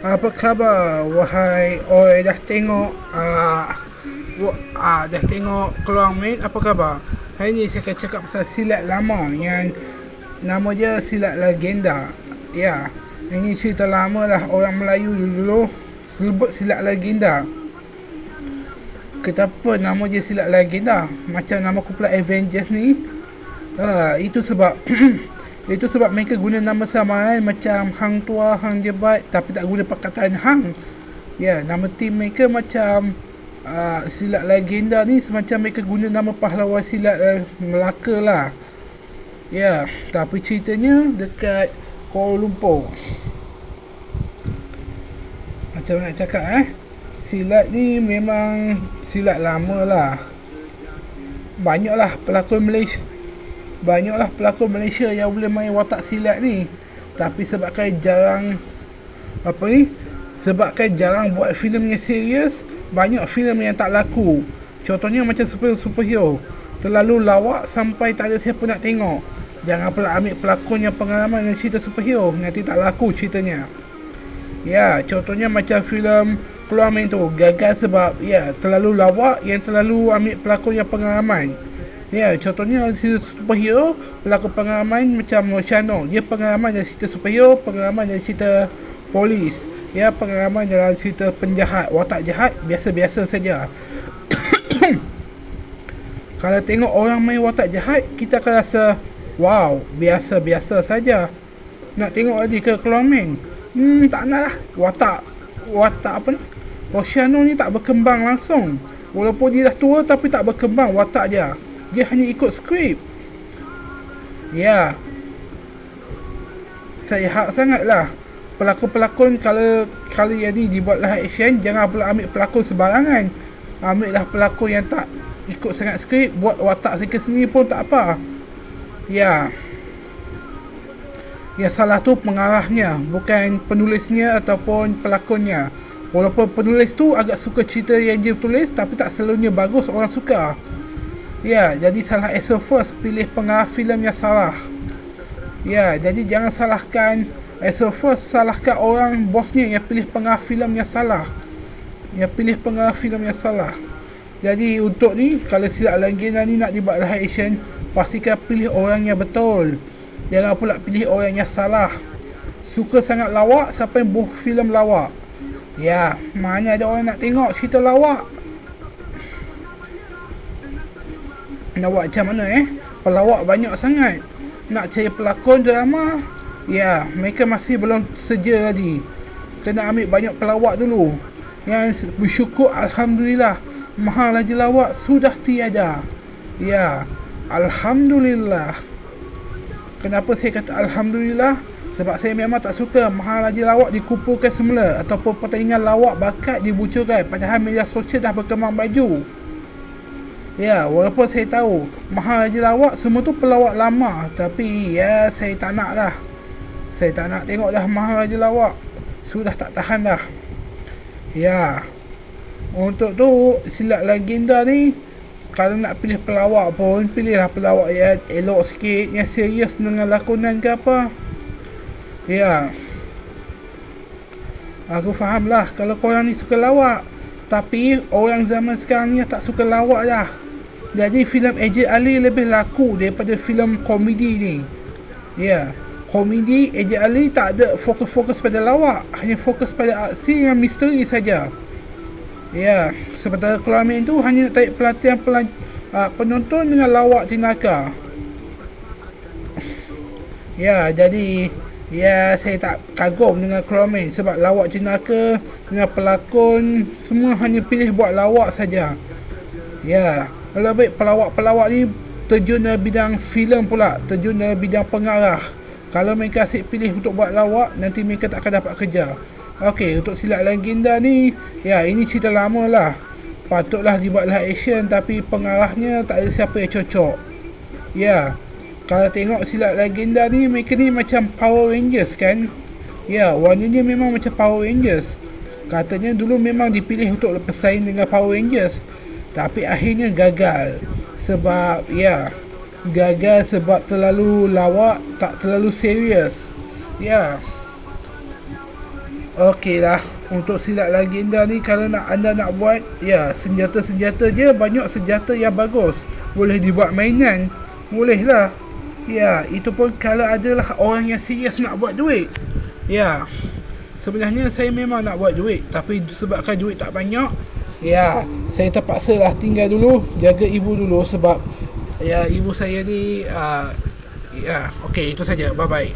Apa khabar wahai oi dah tengok dah tengok Keluang Main, apa khabar? Hari ni saya akan cakap pasal silat lama yang nama dia silat legenda. Ya, ini cerita lama lah orang Melayu dulu sebut silat legenda. Kenapa nama dia silat legenda? Macam nama kumpulan Avengers ni. Itu sebab itu sebab mereka guna nama samaran macam Hang Tuah, Hang Jebat, tapi tak guna perkataan Hang. Ya, nama tim mereka macam silat legenda ni semacam mereka guna nama pahlawan silat Melaka lah. Ya, tapi ceritanya dekat Kuala Lumpur. Macam nak cakap silat ni memang silat lama lah. Banyaklah pelakon Malaysia yang boleh main watak silat ni. Tapi sebabkan jarang buat filem yang serius, banyak filem yang tak laku. Contohnya macam superhero, terlalu lawak sampai tak ada siapa nak tengok. Jangan pula ambil pelakon yang pengalaman dengan cerita superhero, nanti tak laku ceritanya. Ya, contohnya macam filem Keluang Main tu gagal sebab terlalu lawak yang terlalu ambil pelakon yang pengalaman. Ya, contohnya cerita superhero, pelakon pengalaman macam Rosiano, dia pengalaman dalam cerita superhero, pengalaman dalam cerita polis, ya, pengalaman dalam cerita penjahat, watak jahat biasa-biasa saja. Kalau tengok orang main watak jahat, kita akan rasa wow, biasa-biasa saja. Nak tengok lagi ke Keluang Main? Tak nak lah. Watak apa ni, Rosiano ni tak berkembang langsung. Walaupun dia dah tua tapi tak berkembang watak dia. Dia hanya ikut skrip. Ya, saya harap sangatlah pelakon-pelakon kalau yang ni dibuat live action, jangan pula ambil pelakon sembarangan. Ambillah pelakon yang tak ikut sangat skrip, buat watak mereka sendiri pun tak apa. Ya, yang salah tu pengarahnya, bukan penulisnya ataupun pelakonnya. Walaupun penulis tu agak suka cerita yang dia tulis, tapi tak selalunya bagus orang suka. Ya, jadi salah esophagus, pilih pengarah filem yang salah. Ya, jadi jangan salahkan esophagus, salahkan orang bosnya yang pilih pengarah filem yang salah. Jadi untuk ni, kalau silat legenda ni nak dibuat live action, pastikan pilih orang yang betul. Jangan pula pilih orang yang salah. Suka sangat lawak, siapa yang buat filem lawak? Ya, mana ada orang nak tengok cerita lawak? Nak buat macam mana pelawak banyak sangat. Nak cari pelakon drama, ya, mereka masih belum sedia lagi. Kena ambil banyak pelawak dulu. Yang bersyukur, alhamdulillah, mahal lagi lawak sudah tiada. Ya, alhamdulillah. Kenapa saya kata alhamdulillah? Sebab saya memang tak suka mahal lagi lawak dikumpulkan semula, ataupun pertandingan lawak bakat dibucurkan, padahal media sosial dah berkembang baju. Ya, walaupun saya tahu mahal lagi lawak semua tu pelawak lama, tapi ya, saya tak nak lah. Saya tak nak tengok dah mahal lagi lawak. Sudah tak tahan dah. Ya, untuk tu silat legenda ni, kalau nak pilih pelawak pun, pilihlah pelawak yang elok sikit, yang serius dengan lakonan ke apa. Ya, aku faham lah kalau korang ni suka lawak, tapi orang zaman sekarang ni tak suka lawak dah. Jadi filem Ejen Ali lebih laku daripada filem komedi ni. Ya, komedi Ejen Ali tak ada fokus-fokus pada lawak, hanya fokus pada aksi yang misteri saja. Ya, sementara Keluang Main tu hanya tarik perhatian penonton dengan lawak tinaka. Ya, jadi saya tak kagum dengan Keluang Main sebab lawak tinaka dengan pelakon semua hanya pilih buat lawak saja. Ya, lebih baik pelawak-pelawak ni terjun dalam bidang filem pula, terjun dalam bidang pengarah. Kalau mereka asyik pilih untuk buat lawak, nanti mereka tak akan dapat kerja. Okey, untuk silat legenda ni, ya, ini cerita lama lah. Patutlah dibuat live action, tapi pengarahnya tak ada siapa yang cocok. Ya, kalau tengok silat legenda ni, mereka ni macam Power Rangers kan. Ya, warnanya memang macam Power Rangers. Katanya dulu memang dipilih untuk bersaing dengan Power Rangers, tapi akhirnya gagal. Sebab terlalu lawak, tak terlalu serius. Ya, Okey lah, untuk silat legenda ni kalau anda nak buat, ya, senjata-senjata je, banyak senjata yang bagus. Boleh dibuat mainan, boleh lah. Ya, itu pun kalau adalah orang yang serius nak buat duit. Ya, sebenarnya saya memang nak buat duit, tapi sebabkan duit tak banyak, ya, saya terpaksa lah tinggal dulu, jaga ibu dulu sebab ya, ibu saya ni ya, okey, itu saja. Bye bye.